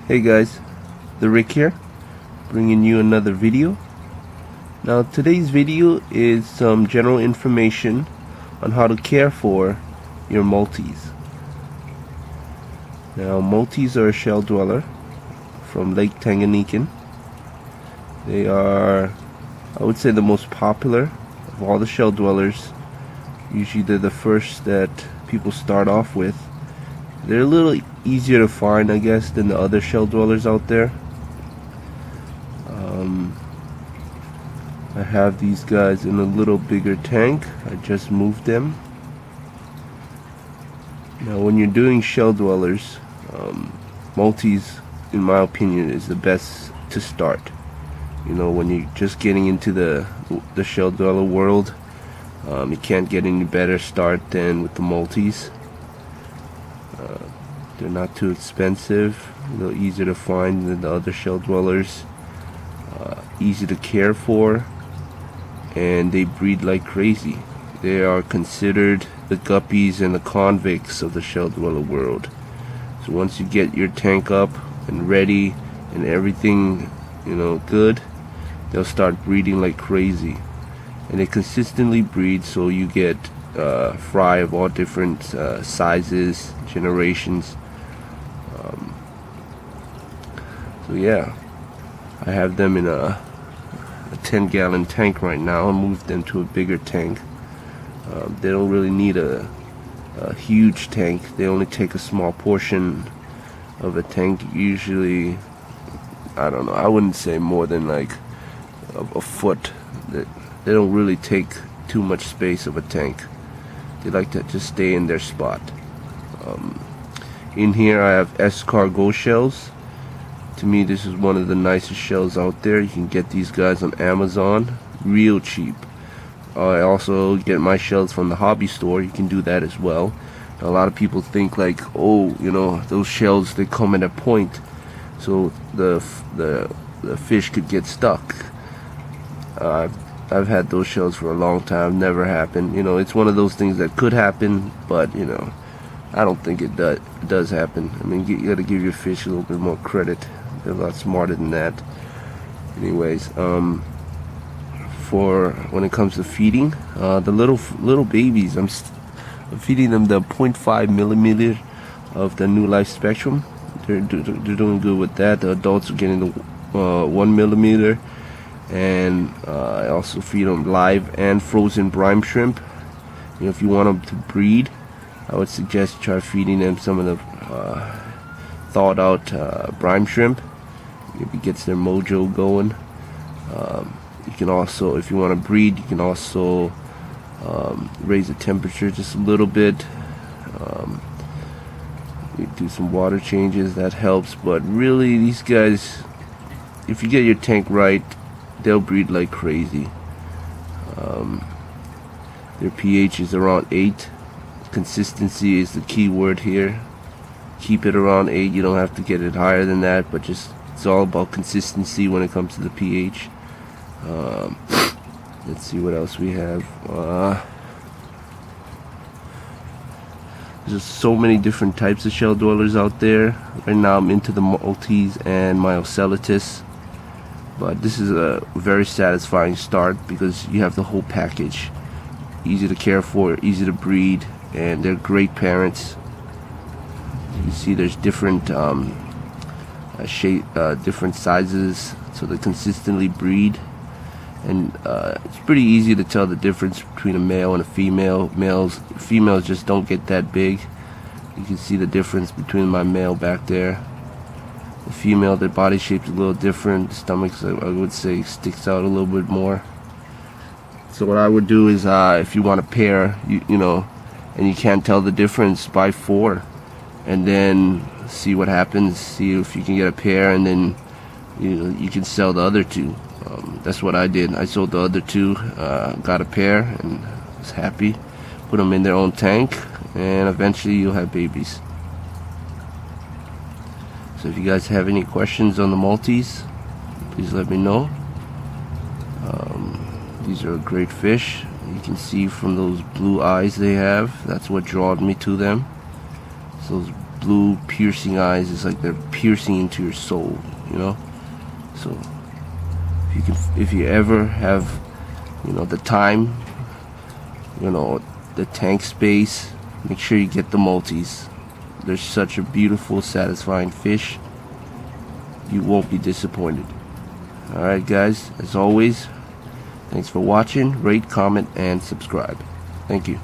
Hey guys, the Rick here, bringing you another video. Now today's video is some general information on how to care for your Maltese. Now Maltese are a shell dweller from Lake Tanganyika. They are, I would say, the most popular of all the shell dwellers. Usually they're the first that people start off with. They're a little easier to find, I guess, than the other shell dwellers out there. I have these guys in a little bigger tank. I just moved them. Now when you're doing shell dwellers, Maltese, in my opinion, is the best to start. You know, when you're just getting into the shell dweller world, you can't get any better start than with the Maltese. They're not too expensive, a little easier to find than the other shell dwellers, easy to care for, and they breed like crazy. They are considered the guppies and the convicts of the shell dweller world. So once you get your tank up and ready and everything, you know, good, they'll start breeding like crazy. And they consistently breed, so you get fry of all different sizes, generations. So yeah, I have them in a 10-gallon tank right now. I moved them to a bigger tank. They don't really need a huge tank. They only take a small portion of a tank. Usually, I don't know, I wouldn't say more than like a foot. They don't really take too much space of a tank. They like to just stay in their spot. In here I have Escargot Shells. To me, this is one of the nicest shells out there. You can get these guys on Amazon real cheap. I also get my shells from the hobby store. You can do that as well. A lot of people think like, oh, you know, those shells, they come at a point, so the fish could get stuck. I've had those shells for a long time. Never happened. You know, it's one of those things that could happen, but you know, I don't think it does happen. I mean, you got to give your fish a little bit more credit. They're a lot smarter than that. Anyways, for when it comes to feeding, the little babies, I'm feeding them the 0.5 millimeter of the New Life Spectrum. They're doing good with that. The adults are getting the 1 millimeter, and I also feed them live and frozen brine shrimp. You know, if you want them to breed, I would suggest try feeding them some of the thawed out brine shrimp. Maybe gets their mojo going. You can also, if you want to breed, you can also raise the temperature just a little bit. You do some water changes, that helps. But really, these guys, if you get your tank right, they'll breed like crazy. Their pH is around 8. Consistency is the key word here. Keep it around 8. You don't have to get it higher than that, but just it's all about consistency when it comes to the pH. Let's see what else we have. There's so many different types of shell dwellers out there. Right now I'm into the Maltese and my Ocellatus, but this is a very satisfying start because you have the whole package. Easy to care for, easy to breed, and they're great parents. You can see there's different different sizes, so they consistently breed, and it's pretty easy to tell the difference between a male and a female. Females just don't get that big. You can see the difference between my male back there. The female, their body shape's a little different. The stomachs, I would say, sticks out a little bit more. So what I would do is, if you want a pair, you know, and you can't tell the difference, buy 4, and then see what happens. See if you can get a pair, and then you can sell the other 2. That's what I did. I sold the other 2, got a pair, and was happy. Put them in their own tank, and eventually you'll have babies. So if you guys have any questions on the Maltese, please let me know. These are a great fish. You can see from those blue eyes they have, that's what drawed me to them. So those blue piercing eyes. It's like they're piercing into your soul, you know. So if you ever have, you know, the time, you know, the tank space, make sure you get the multis. They're such a beautiful, satisfying fish. You won't be disappointed. Alright guys, as always, thanks for watching. Rate, comment, and subscribe. Thank you.